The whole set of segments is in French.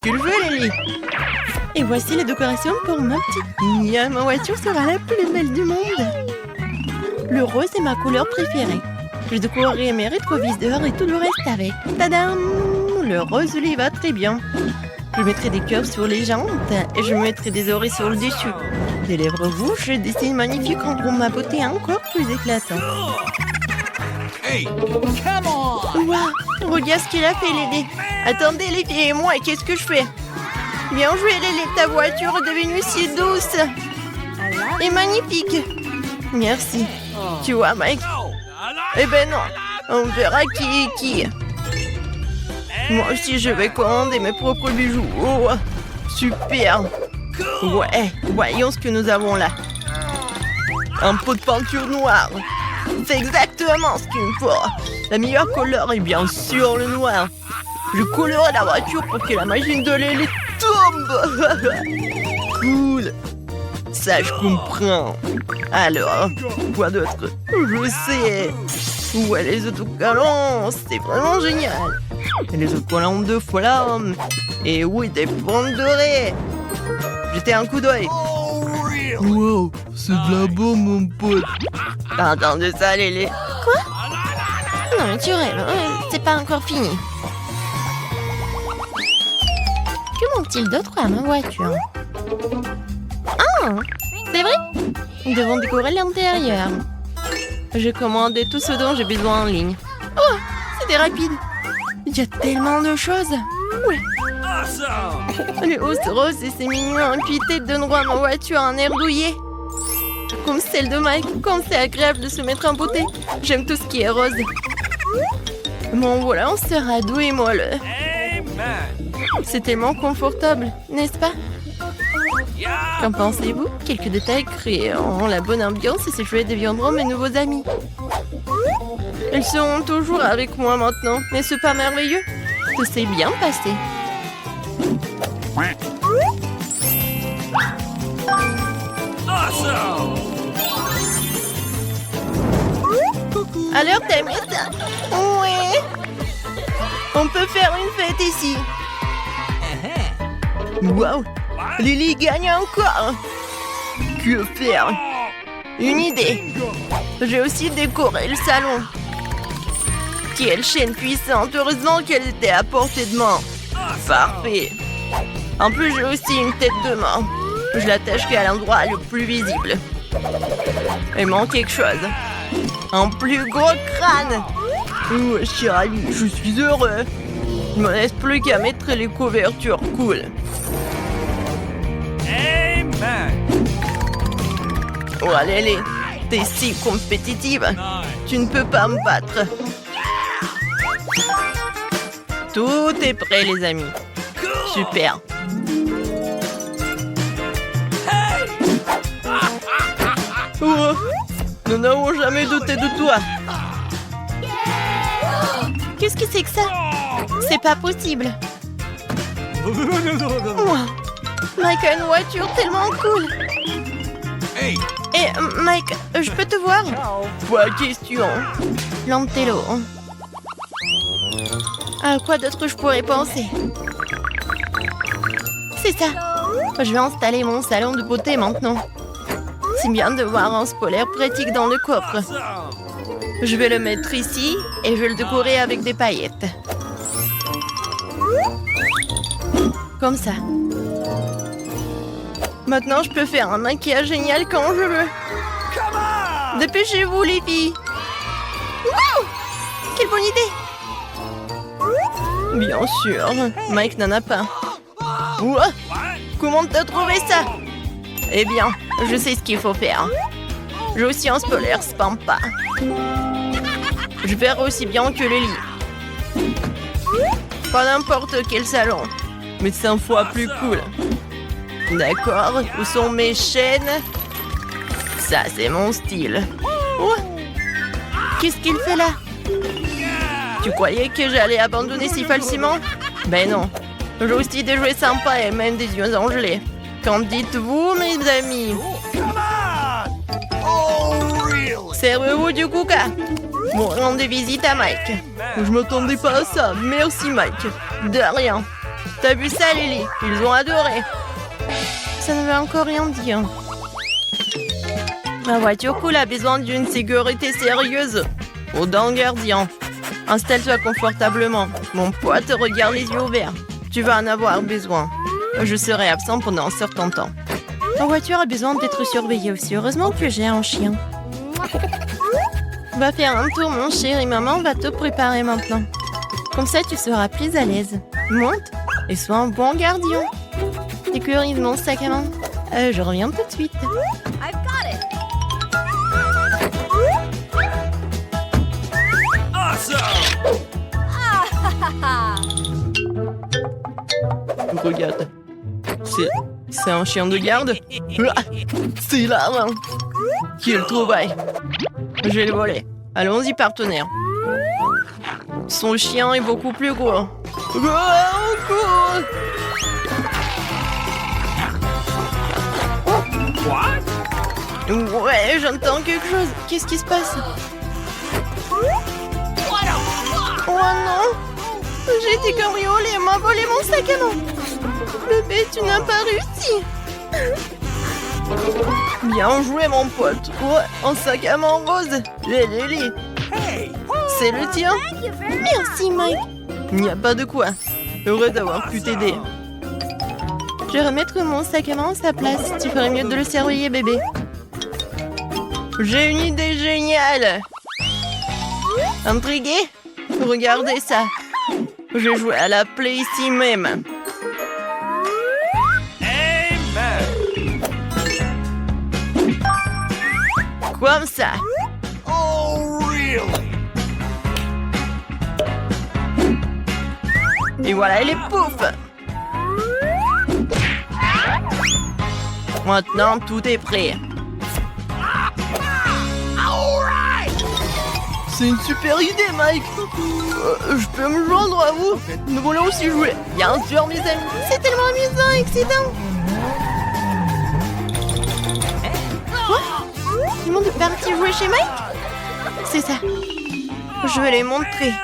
Tu le veux, Lily? Et voici les décorations pour ma petite. Ma voiture sera la plus belle du monde. Le rose est ma couleur préférée. Je décorerai mes rétroviseurs et tout le reste avec. Tadam! Le rose lui va très bien. Je mettrai des cœurs sur les jantes et je mettrai des oreilles sur le dessus. Des lèvres rouges, des signes magnifiques rendront ma beauté encore plus éclatante. Hey, come on! Waouh! Regarde ce qu'il a fait, Lily. Attendez, les filles et moi, qu'est-ce que je fais? Bien joué, Lily, ta voiture est devenue si douce et magnifique. Merci. Tu vois, Mike? Eh ben non, on verra qui est qui. Moi aussi, je vais commander mes propres bijoux. Oh, super. Ouais, voyons ce que nous avons là. Un pot de peinture noire. C'est exactement ce qu'il me faut. La meilleure couleur est bien sûr le noir. Je colorerai la voiture pour que la machine de Lily tombe. Cool. Ça, je comprends. Alors, quoi d'autre? Je sais. Ouais, les autocollants, c'est vraiment génial. Et les autocollants de flamme. Et oui, des pommes dorées. Jetez un coup d'œil. Wow, c'est de la bombe, mon pote. T'as entendu ça, Lily? Quoi? Non, mais tu rêves, c'est pas encore fini. Que manque-t-il d'autre à ma voiture? Ah, c'est vrai? Nous devons décorer l'intérieur. J'ai commandé tout ce dont j'ai besoin en ligne. Oh, c'était rapide. Il y a tellement de choses. Ouais. Les hausses roses et c'est mignon. Et puis tête donneront à ma voiture un air douillet. Comme celle de Mike. Comme c'est agréable de se mettre en beauté. J'aime tout ce qui est rose. Mon volant sera doux et molle. C'est tellement confortable, n'est-ce pas? Qu'en pensez-vous? Quelques détails créeront la bonne ambiance et ces jouets deviendront mes nouveaux amis. Ils seront toujours avec moi maintenant. N'est-ce pas merveilleux? Tout s'est bien passé. Alors, t'aimes ça? Ouais. On peut faire une fête ici. Waouh! Lily gagne encore. Que faire? Une idée. J'ai aussi décoré le salon. Quelle chaîne puissante. Heureusement qu'elle était à portée de main. Parfait. En plus, j'ai aussi une tête de main. Je l'attacherai à l'endroit le plus visible. Il manque quelque chose. Un plus gros crâne. Oh, je suis ravie. Je suis heureux. Il ne me reste plus qu'à mettre les couvertures cool. Oh, allez, t'es si compétitive. Tu ne peux pas me battre. Tout est prêt, les amis. Super. Oh, nous n'avons jamais douté de toi. Qu'est-ce que c'est que ça? C'est pas possible. Wow. Mike a une voiture tellement cool. Hey. Et Mike, je peux te voir? Pas question. Lantello. À quoi d'autre je pourrais penser? C'est ça. Je vais installer mon salon de beauté maintenant. C'est bien de voir un spoiler pratique dans le coffre. Je vais le mettre ici et je vais le décorer avec des paillettes. Comme ça. Maintenant, je peux faire un maquillage génial quand je veux. Dépêchez-vous, les filles. Wow! Quelle bonne idée! Bien sûr, Mike n'en a pas. Ouah! Comment t'as trouvé ça? Eh bien, je sais ce qu'il faut faire. J'ai aussi un spoiler Spampa. Je verrai aussi bien que le lit. Pas n'importe quel salon, mais 5 fois plus cool. D'accord, où sont mes chaînes? Ça, c'est mon style. Oh, qu'est-ce qu'il fait là? Tu croyais que j'allais abandonner si facilement? Ben non. J'ai aussi des jouets sympas et même des yeux engelés. Qu'en dites-vous, mes amis? Servez-vous du coca. Bon, rendez visite à Mike. Je m'attendais pas à ça. Merci, Mike. De rien. T'as vu ça, Lily? Ils ont adoré. Ça ne veut encore rien dire. Ma voiture cool a besoin d'une sécurité sérieuse. Oh, d'un gardien. Installe-toi confortablement. Mon pote, regarde les yeux ouverts. Tu vas en avoir besoin. Je serai absent pendant un certain temps. Ta voiture a besoin d'être surveillée aussi. Heureusement que j'ai un chien. Va faire un tour, mon chéri. Maman va te préparer maintenant. Comme ça, tu seras plus à l'aise. Monte et sois un bon gardien. Sécurise mon sac à main. Je reviens tout de suite. Regarde. C'est un chien de garde. Ah, c'est là. Quelle trouvaille. Je vais le voler. Allons-y, partenaire. Son chien est beaucoup plus gros. Ouais, j'entends quelque chose. Qu'est-ce qui se passe? Oh non! J'ai été cambriolée, elle m'a volé mon sac à main. Bébé, tu n'as pas réussi. Bien joué, mon pote. Ouais, un sac à main rose. Lily. C'est le tien? Merci, Mike. Il n'y a pas de quoi. Heureux d'avoir pu t'aider. Je vais remettre mon sac à main à sa place. Tu ferais mieux de le surveiller, bébé. J'ai une idée géniale. Intrigué? Regardez ça. Je joue à la play ici même. Comme ça. Oh, really? Et voilà, elle est pouf. Maintenant, tout est prêt. C'est une super idée, Mike. Je peux me joindre à vous. Nous voulons aussi jouer. Bien sûr, mes amis. C'est tellement amusant et excitant. Quoi? Tout le monde est parti jouer chez Mike? C'est ça. Je vais les montrer.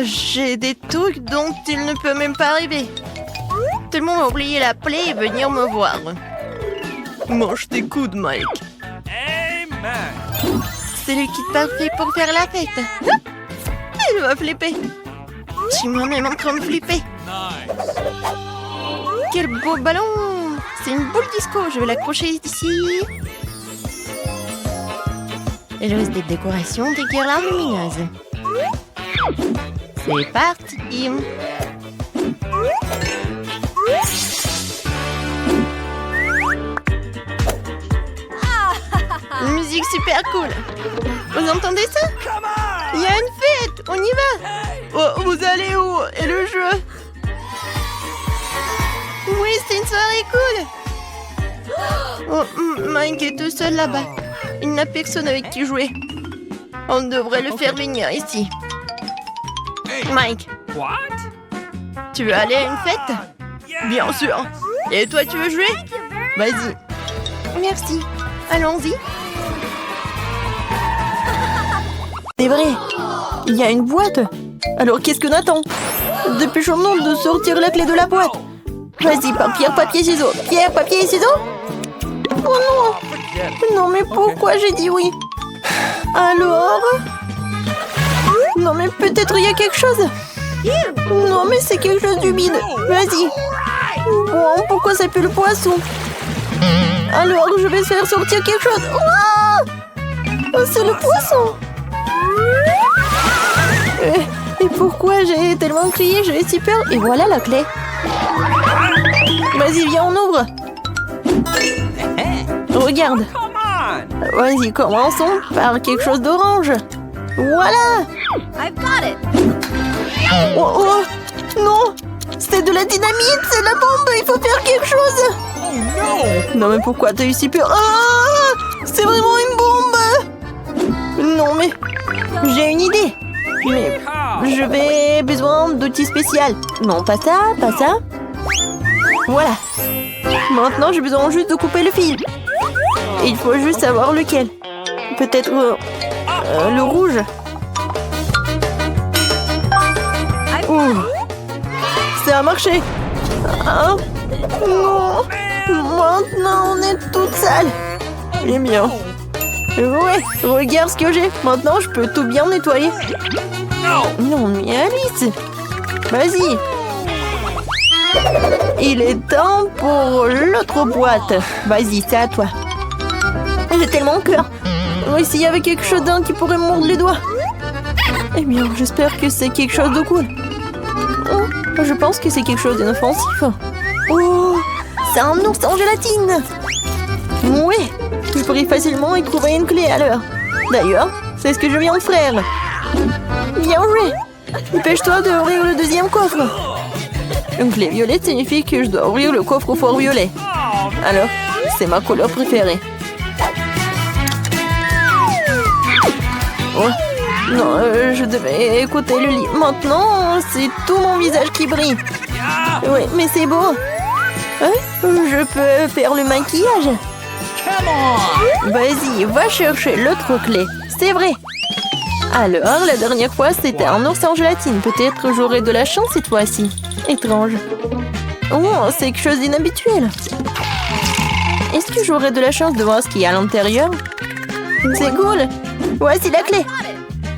J'ai des trucs dont il ne peut même pas rêver. Tout le monde a oublié la play et venir me voir. Mange tes coudes, Mike. C'est le kit parfait pour faire la fête. Elle va flipper. Je suis moi-même en train de flipper. Quel beau ballon. C'est une boule disco. Je vais l'accrocher ici. Et le reste des décorations, des guirlandes lumineuses. C'est parti. Une musique super cool. Vous entendez ça? Il y a une fête. On y va. Oh, vous allez où? Et le jeu? Oui, c'est une soirée cool. Oh, Mike est tout seul là-bas. Il n'a personne avec qui jouer. On devrait le faire venir ici. Mike. Tu veux aller à une fête? Bien sûr. Et toi, tu veux jouer? Vas-y. Merci. Allons-y. C'est vrai. Il y a une boîte. Alors, qu'est-ce que Nathan? Dépêchons-nous de sortir la clé de la boîte. Vas-y, pierre, papier, ciseaux. Pierre, papier, ciseaux. Oh non. Non, mais pourquoi j'ai dit oui? Alors? Non, mais peut-être il y a quelque chose. Non, mais c'est quelque chose d'humide. Vas-y. Bon, pourquoi ça pue le poisson? Alors, je vais faire sortir quelque chose. Oh, c'est le poisson. Et pourquoi j'ai tellement crié? J'avais si peur. Et voilà la clé. Vas-y, viens, on ouvre. Regarde. Vas-y, commençons par quelque chose d'orange. Voilà. Oh, oh, non. C'est de la dynamite, c'est la bombe. Il faut faire quelque chose. Non, mais pourquoi t'as eu si peur? Ah, c'est vraiment une bombe. Non, mais j'ai une idée. Mais je vais besoin d'outils spéciaux. Non, pas ça, pas ça. Voilà. Maintenant, j'ai besoin juste de couper le fil. Il faut juste savoir lequel. Peut-être le rouge. Ça ça a marché. Ah, non. Maintenant, on est toute sale. Eh bien. Ouais, regarde ce que j'ai. Maintenant, je peux tout bien nettoyer. Non, mais Alice. Vas-y. Il est temps pour l'autre boîte. Vas-y, c'est à toi. J'ai tellement peur. S'il y avait quelque chose d'un qui pourrait me mordre les doigts. Eh bien, j'espère que c'est quelque chose de cool. Oh, je pense que c'est quelque chose d'inoffensif. Oh, c'est un ours en gélatine. Oui, je pourrais facilement y trouver une clé à l'heure. D'ailleurs, c'est ce que je viens de faire. Bien joué. Dépêche-toi d'ouvrir le deuxième coffre. Une clé violette signifie que je dois ouvrir le coffre-fort violet. Alors, c'est ma couleur préférée. Oh, non, je devais écouter le livre. Maintenant, c'est tout mon visage qui brille. Oui, mais c'est beau. Je peux faire le maquillage. Vas-y, va chercher l'autre clé. C'est vrai. Alors, la dernière fois, c'était un ours en gélatine. Peut-être j'aurai de la chance cette fois-ci. Étrange. Oh, c'est quelque chose d'inhabituel. Est-ce que j'aurai de la chance de voir ce qu'il y a à l'intérieur? C'est cool. Voici la clé.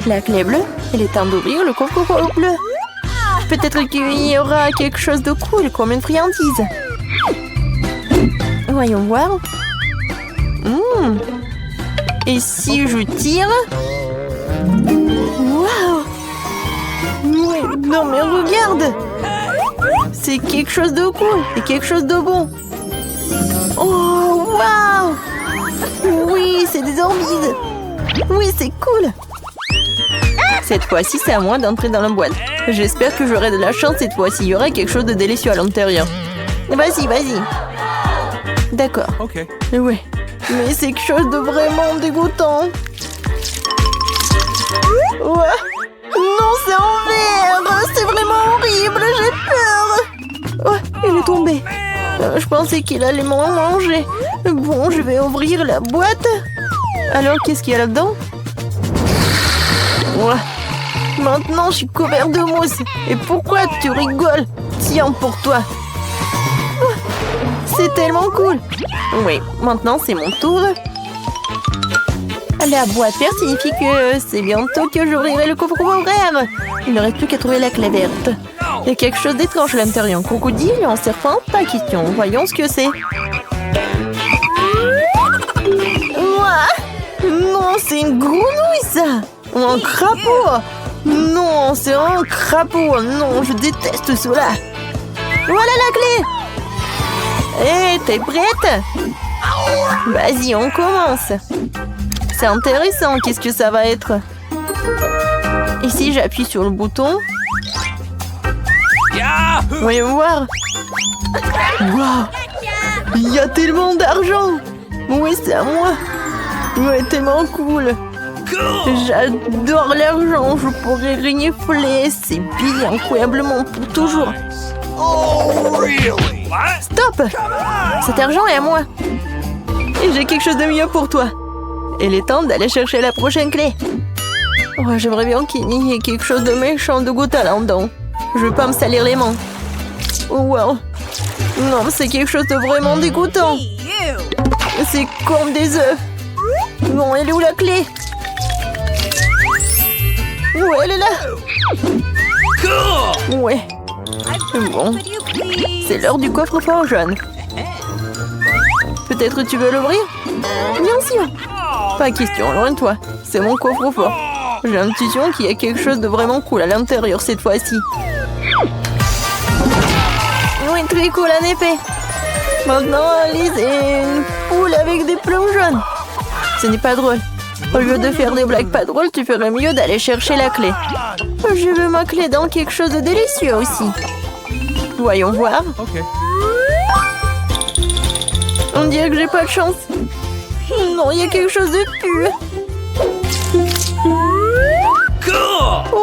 La clé bleue. Il est temps d'ouvrir le coffre-fort bleu. Peut-être qu'il y aura quelque chose de cool, comme une friandise. Voyons voir. Et si je tire? Waouh! Oui, non mais regarde! C'est quelque chose de cool et quelque chose de bon. Oh, waouh! Oui, c'est des orbides. Oui, c'est cool. Cette fois-ci, c'est à moi d'entrer dans la boîte. J'espère que j'aurai de la chance cette fois-ci. Il y aura quelque chose de délicieux à l'intérieur. Vas-y, vas-y. D'accord. Ok. Oui. Mais c'est quelque chose de vraiment dégoûtant. Ouais. Non, c'est en verre. C'est vraiment horrible. J'ai peur. Ouais, il est tombé. Je pensais qu'il allait m'en manger. Bon, je vais ouvrir la boîte. Alors, qu'est-ce qu'il y a là-dedans? Ouais. Maintenant, je suis couvert de mousse. Et pourquoi tu rigoles? Tiens, pour toi. C'est tellement cool. Oui, maintenant c'est mon tour. La boîte verte signifie que c'est bientôt que j'ouvrirai le coffre-fort vert. Il ne reste plus qu'à trouver la clé verte. Il y a quelque chose d'étrange à l'intérieur. Un crocodile, un serpent, pas question. Voyons ce que c'est. Non, c'est une grenouille ça. Ou un crapaud. Non, c'est un crapaud. Non, je déteste cela. Voilà la clé. Hé, t'es prête? Vas-y, on commence. C'est intéressant, qu'est-ce que ça va être? Et si j'appuie sur le bouton? Voyons voir. Waouh! Il y a tellement d'argent! Oui, c'est à moi. Ouais, tellement cool. J'adore l'argent, je pourrais renifler. C'est bien, incroyablement pour toujours. Oh, really? Stop! Cet argent est à moi. Et j'ai quelque chose de mieux pour toi. Il est temps d'aller chercher la prochaine clé. Oh, j'aimerais bien qu'il y ait quelque chose de méchant de goût là-dedans. Je veux pas me salir les mains. Oh, wow. Non, c'est quelque chose de vraiment dégoûtant. C'est comme des œufs. Bon, elle est où la clé? Ouais, elle est là. Ouais. Bon. C'est l'heure du coffre-fort jaune. Peut-être tu veux l'ouvrir? Bien sûr. Pas question, loin de toi. C'est mon coffre-fort. J'ai l'intuition qu'il y a quelque chose de vraiment cool à l'intérieur cette fois-ci. Oui, très cool en effet. Maintenant, Alice est une poule avec des plumes jaunes. Ce n'est pas drôle. Au lieu de faire des blagues pas drôles, tu ferais mieux d'aller chercher la clé. Je veux ma clé dans quelque chose de délicieux aussi. Voyons voir. Ok. On dirait que j'ai pas de chance. Non, il y a quelque chose de pur.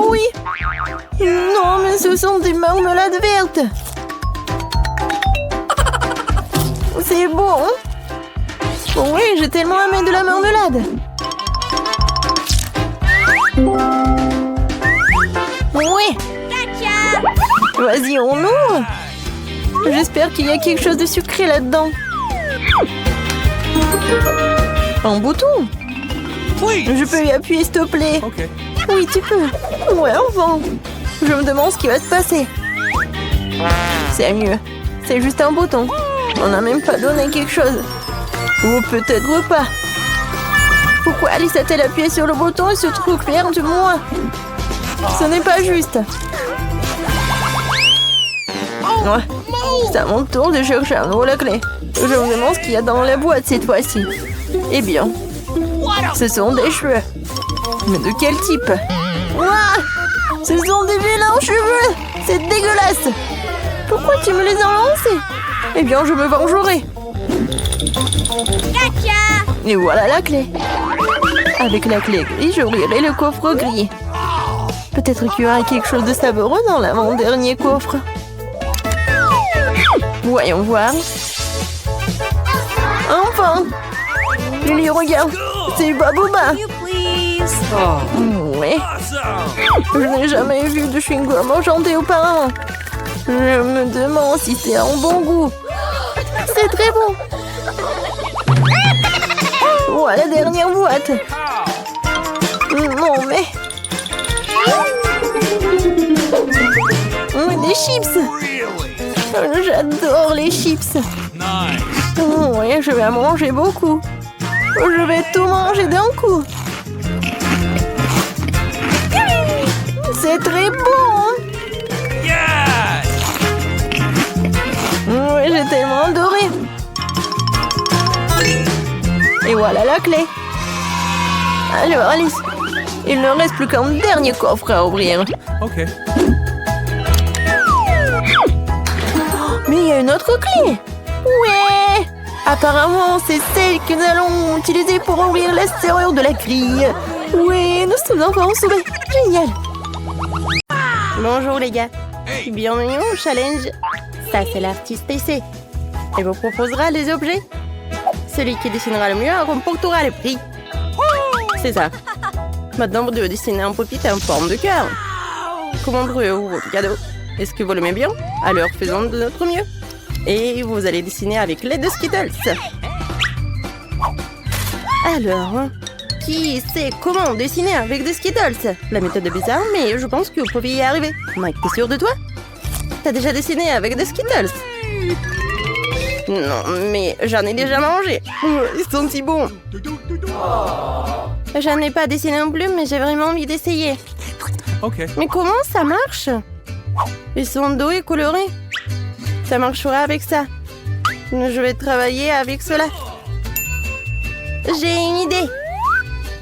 Oui. Non, mais ce sont des marmelades vertes. C'est bon. Oui, j'ai tellement aimé de la marmelade. Oui. Vas-y, on ouvre. J'espère qu'il y a quelque chose de sucré là-dedans. Un bouton. Please. Je peux y appuyer, s'il te plaît. Okay. Oui, tu peux. Ouais, enfin. Je me demande ce qui va se passer. C'est mieux. C'est juste un bouton. On n'a même pas donné quelque chose. Ou peut-être pas. Pourquoi Alice a-t-elle appuyé sur le bouton et ce truc vert de moi? Ce n'est pas juste. Ouais. C'est à mon tour de chercher à nouveau la clé. Je me demande ce qu'il y a dans la boîte cette fois-ci. Eh bien, ce sont des cheveux. Mais de quel type? Ouah! Ce sont des vilains cheveux! C'est dégueulasse! Pourquoi tu me les as lancés? Eh bien, je me vengerai. Et voilà la clé. Avec la clé grise, j'ouvrirai le coffre gris. Peut-être qu'il y aura quelque chose de savoureux dans l'avant-dernier coffre. Voyons voir. Enfin! Lily, regarde! C'est Baboba! Ouais. Je n'ai jamais vu de chewing-gum enchanté auparavant. Je me demande si c'est un bon goût. C'est très bon. Voilà la dernière boîte. Non mais... Des chips. Really? J'adore les chips. Nice. Ouais, je vais en manger beaucoup. Je vais tout manger d'un coup. C'est très bon. Yes. Oui, j'ai tellement adoré. Et voilà la clé. Alors, Alice, il ne reste plus qu'un dernier coffre à ouvrir. Okay. Mais il y a une autre clé. Ouais. Apparemment, c'est celle que nous allons utiliser pour ouvrir la serrure de la grille. Oui, nous sommes enfin sauvés. Génial. Bonjour les gars. Bienvenue au challenge. Ça, c'est l'artiste PC. Elle vous proposera les objets. Celui qui dessinera le mieux remportera le prix. C'est ça. Maintenant, vous devez dessiner un puppet en forme de cœur. Comment trouvez-vous votre cadeau? Est-ce que vous l'aimez bien? Alors, faisons de notre mieux. Et vous allez dessiner avec l'aide de Skittles. Alors, qui sait comment dessiner avec des Skittles? La méthode est bizarre, mais je pense que vous pouvez y arriver. Mike, t'es sûr de toi? T'as déjà dessiné avec des Skittles? Non, mais j'en ai déjà mangé. Ils sont si bons. J'en ai pas dessiné non plus, mais j'ai vraiment envie d'essayer. Okay. Mais comment ça marche? Ils sont doux et colorés. Ça marchera avec ça. Je vais travailler avec cela. J'ai une idée.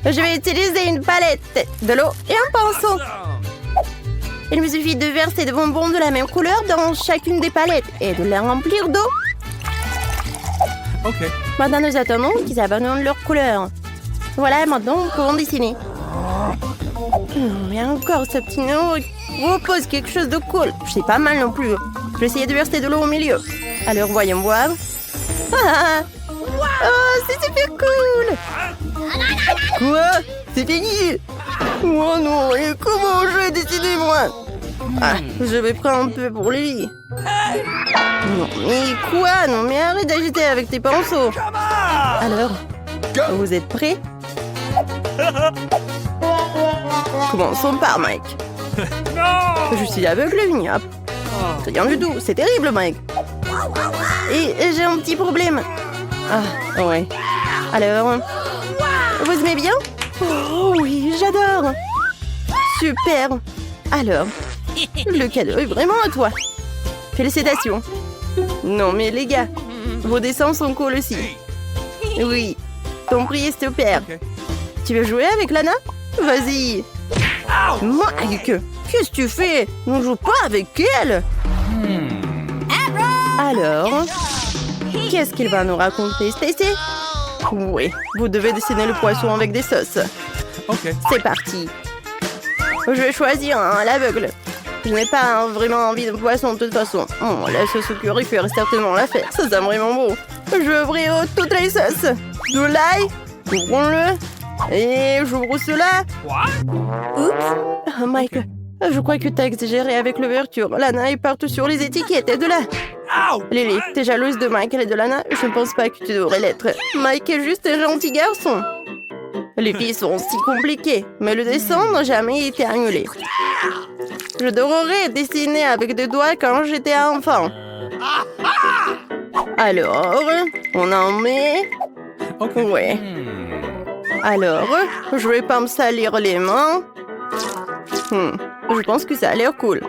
Je vais utiliser une palette, de l'eau et un pinceau. Il me suffit de verser des bonbons de la même couleur dans chacune des palettes et de les remplir d'eau. Okay. Maintenant, nous attendons qu'ils abandonnent leur couleur. Voilà, maintenant, nous pouvons dessiner. Mais encore, ce petit nom propose quelque chose de cool. C'est pas mal non plus. Je vais essayer de verser de l'eau au milieu. Alors, voyons voir. Ah, oh, c'est super cool. Quoi? C'est fini? Oh non, et comment je vais dessiner, moi? Ah, je vais prendre un peu pour Lily. Non, mais quoi? Non, mais arrête d'agiter avec tes pinceaux. Alors, vous êtes prêts? Commençons par Mike. Je suis aveugle, il n'y a rien du tout. C'est terrible, Mike. Et j'ai un petit problème. Ah, ouais. Alors, vous aimez bien? Oh oui, j'adore. Super. Alors, le cadeau est vraiment à toi. Félicitations. Non, mais les gars, vos dessins sont cool aussi. Oui, ton prix est super. Tu veux jouer avec Lana? Vas-y. Mike, qu'est-ce que tu fais? On ne joue pas avec elle. Alors, qu'est-ce qu'il va nous raconter, Stacy? Oui, vous devez dessiner le poisson avec des sauces. Okay. C'est parti. Je vais choisir un à l'aveugle. Je n'ai pas vraiment envie de poisson de toute façon. Oh, la sauce au curry ferait certainement l'affaire. Ça sent vraiment beau. Je vais ouvrir toutes les sauces. De l'ail. Ouvrons-le. Et j'ouvre cela. Oups. Oh, Mike, Je crois que t'as exagéré avec l'ouverture. Lana est partout sur les étiquettes. Et de là. Lily, t'es jalouse de Michael et de Lana? Je ne pense pas que tu devrais l'être. Mike est juste un gentil garçon. Les filles sont si compliquées, mais le dessin n'a jamais été annulé. Je devrais dessiner avec des doigts quand j'étais enfant. Alors, on en met... Okay. Ouais. Alors, je vais pas me salir les mains. Je pense que ça a l'air cool.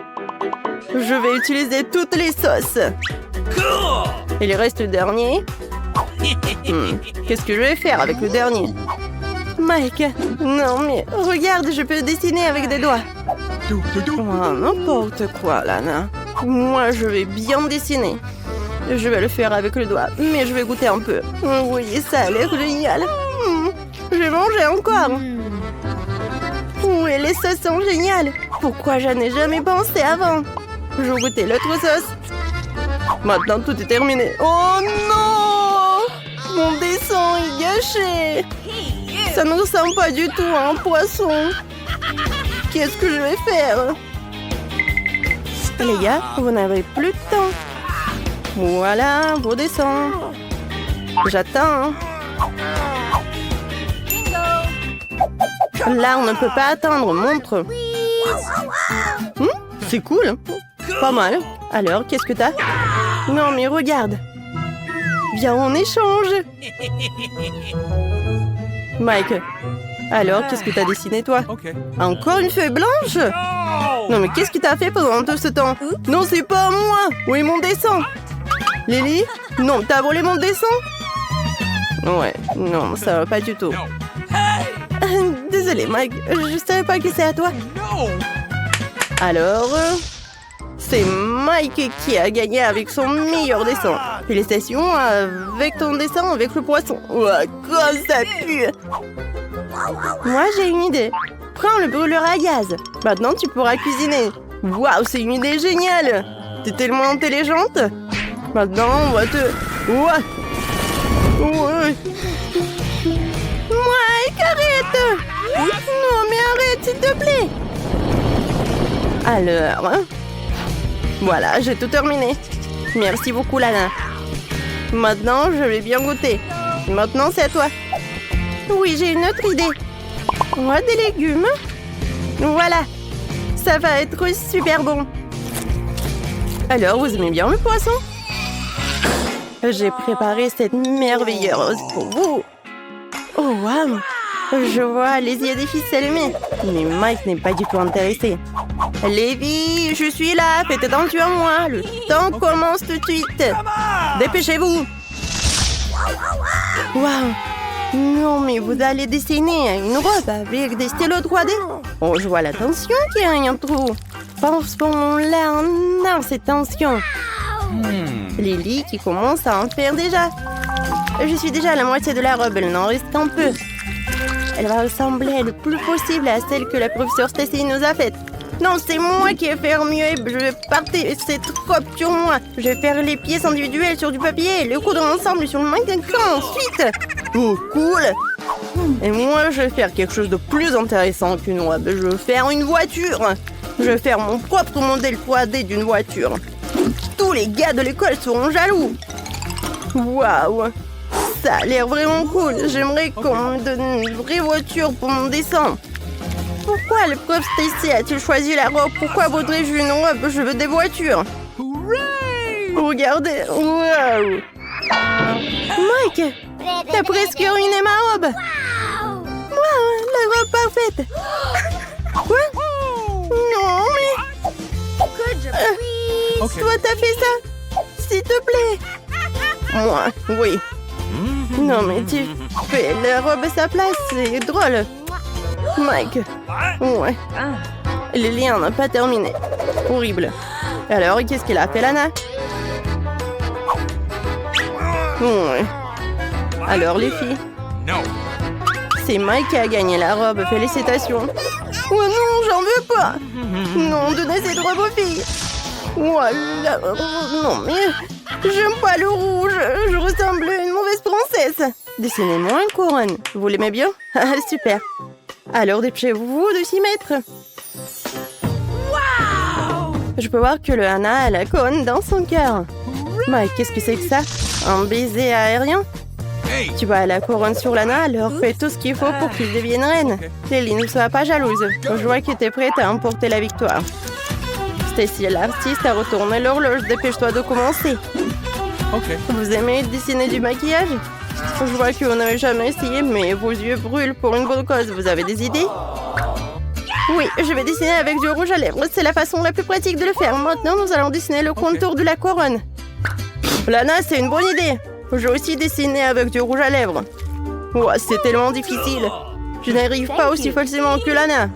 Je vais utiliser toutes les sauces. Il reste le dernier. Qu'est-ce que je vais faire avec le dernier? Mike, non mais regarde, je peux dessiner avec des doigts. Oh, n'importe quoi, Lana. Moi, je vais bien dessiner. Je vais le faire avec le doigt, mais je vais goûter un peu. Oui, ça a l'air génial. Je vais manger encore. Oui, les sauces sont géniales. Pourquoi je n'ai jamais pensé avant? Je vais goûter l'autre sauce. Maintenant, tout est terminé. Oh non! Mon dessin est gâché. Ça ne ressemble pas du tout à un poisson. Qu'est-ce que je vais faire? Les gars, vous n'avez plus de temps. Voilà, vos dessins. J'attends. Là, on ne peut pas attendre. Montre. C'est cool. Pas mal. Alors, qu'est-ce que t'as? Non, mais regarde. Viens, on échange. Mike, alors, qu'est-ce que t'as dessiné, toi? Okay. Encore une feuille blanche? Non, mais qu'est-ce que t'as fait pendant tout ce temps? Non, c'est pas moi. Où est mon dessin? Lily? Non, t'as volé mon dessin? Ouais, non, ça va pas du tout. Désolé, Mike, je savais pas que c'est à toi. Alors, c'est Mike qui a gagné avec son meilleur dessin. Félicitations avec ton dessin avec le poisson. Ouah, comme ça pue! Moi, j'ai une idée. Prends le brûleur à gaz. Maintenant, tu pourras cuisiner. Waouh, c'est une idée géniale! T'es tellement intelligente. Maintenant, on va te... Ouah! Ouais. Mike, arrête! Non, mais arrête, s'il te plaît! Alors... Voilà, j'ai tout terminé. Merci beaucoup, Lana. Maintenant, je vais bien goûter. Maintenant, c'est à toi. Oui, j'ai une autre idée. Moi, des légumes. Voilà. Ça va être super bon. Alors, vous aimez bien le poisson? J'ai préparé cette merveilleuse pour vous. Oh, waouh! Je vois les yeux des fils s'allumer. Mais Mike n'est pas du tout intéressé. Lévi, je suis là. Faites attention à moi. Le temps commence tout de suite. Dépêchez-vous. Waouh! Non, mais vous allez dessiner une robe avec des stylos 3D. Oh, je vois la tension qu'il y a un trou. Pense-là. Non, c'est tension. Lily qui commence à en faire déjà. Je suis déjà à la moitié de la robe, elle n'en reste qu'un peu. Elle va ressembler le plus possible à celle que la professeure Stacy nous a faite. Non, c'est moi qui vais faire mieux. Je vais partir cette robe sur moi. Je vais faire les pièces individuelles sur du papier et les coudre ensemble sur le mannequin ensuite. Oh, cool. Et moi, je vais faire quelque chose de plus intéressant qu'une robe. Je vais faire une voiture. Je vais faire mon propre modèle 3D d'une voiture. Tous les gars de l'école seront jaloux. Waouh! Ça a l'air vraiment cool. J'aimerais qu'on me donne une vraie voiture pour mon dessin. Pourquoi le prof Stacy a-t-il choisi la robe? Pourquoi voudrais-je une robe? Je veux des voitures. Regardez. Waouh! Mike, t'as presque ruiné ma robe. Waouh, la robe parfaite. Quoi? Non, mais... Okay. Toi, t'as fait ça? S'il te plaît. Moi, oui. Non, mais tu fais la robe à sa place, c'est drôle. Mike. Ouais. Le lien n'a pas terminé. Horrible. Alors, qu'est-ce qu'elle a fait, Lana? Ouais. Alors, les filles? C'est Mike qui a gagné la robe. Félicitations. Oh non, j'en veux pas. Non, donnez cette robe aux filles. Voilà. Non, mais j'aime pas le rouge. Je ressemble à une mauvaise princesse. Dessinez-moi une couronne. Vous l'aimez bien? Ah, super. Alors, dépêchez-vous de s'y mettre. Je peux voir que le Hana a la couronne dans son cœur. Mike, qu'est-ce que c'est que ça? Un baiser aérien? Hey! Tu vois la couronne sur Lana, alors fais tout ce qu'il faut pour qu'il devienne reine. Lily, ne sois pas jalouse. Je vois que t'es prête à emporter la victoire. Stacy, l'artiste, a retourné l'horloge. Dépêche-toi de commencer. Okay. Vous aimez dessiner du maquillage? Je vois que vous n'avez jamais essayé, mais vos yeux brûlent pour une bonne cause. Vous avez des idées? Oui, je vais dessiner avec du rouge à lèvres. C'est la façon la plus pratique de le faire. Maintenant, nous allons dessiner le contour de la couronne. Lana, c'est une bonne idée. Je vais aussi dessiner avec du rouge à lèvres. Ouah, c'est tellement difficile. Je n'arrive pas aussi facilement que Lana.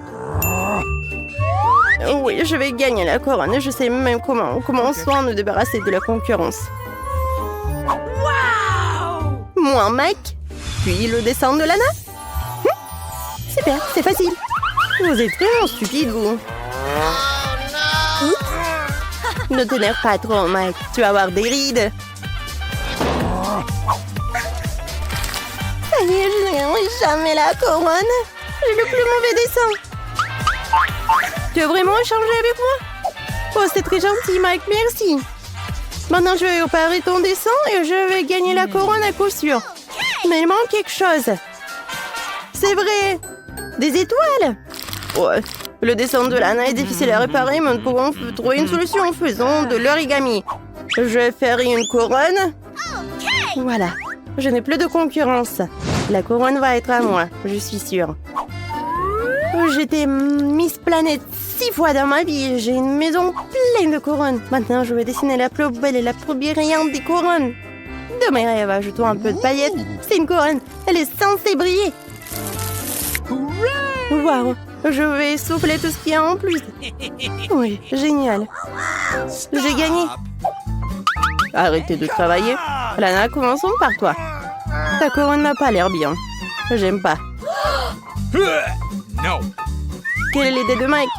Oui, je vais gagner la couronne. Je sais même comment. Commençons à nous débarrasser de la concurrence. Moi, Mike. Puis le dessin de Lana. Super, c'est facile. Vous êtes vraiment stupide, vous. Oups. Ne t'énerve pas trop, Mike. Tu vas avoir des rides. Ça y est, je ne gagnerai jamais la couronne. J'ai le plus mauvais dessin. Tu veux vraiment échanger avec moi? Oh, c'est très gentil, Mike. Merci. Maintenant, je vais réparer ton dessin et je vais gagner la couronne à coup sûr. Mais il manque quelque chose. C'est vrai. Des étoiles. Ouais. Le dessin de Lana est difficile à réparer, mais nous pourrons trouver une solution en faisant de l'origami. Je vais faire une couronne. Voilà. Je n'ai plus de concurrence. La couronne va être à moi, je suis sûre. J'étais Miss Planète 6 fois dans ma vie. J'ai une maison pleine de couronnes. Maintenant, je vais dessiner la plus belle et la plus brillante des couronnes. De mes rêves, ajoutons un peu de paillettes. C'est une couronne. Elle est censée briller. Waouh! Je vais souffler tout ce qu'il y a en plus. Oui, génial. J'ai gagné. Arrêtez de travailler. Lana, commençons par toi. Ta couronne n'a pas l'air bien. J'aime pas. No. Quelle est l'idée de Mike?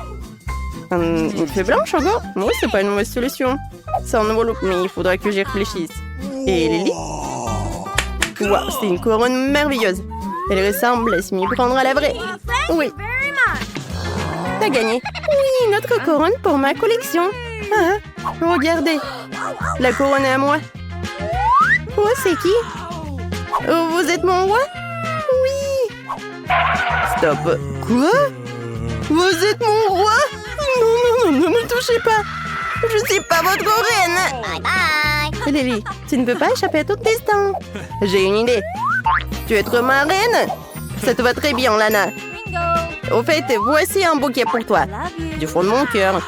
Une fée blanche encore? Oui, c'est pas une mauvaise solution. C'est un nouveau look, mais il faudra que j'y réfléchisse. Et Lily? Waouh, c'est une couronne merveilleuse. Elle ressemble à s'y m'y prendre à la vraie. Oui. T'as gagné. Oui, notre couronne pour ma collection. Ah, regardez. La couronne est à moi. Oh, c'est qui? Oh, vous êtes mon roi? Oui. Stop. Quoi? Vous êtes mon roi? Non, ne me touchez pas. Je suis pas votre reine. Bye bye. Lily, tu ne peux pas échapper à ton destin. J'ai une idée. Tu veux être ma reine? Ça te va très bien, Lana. Au fait, voici un bouquet pour toi. Du fond de mon cœur.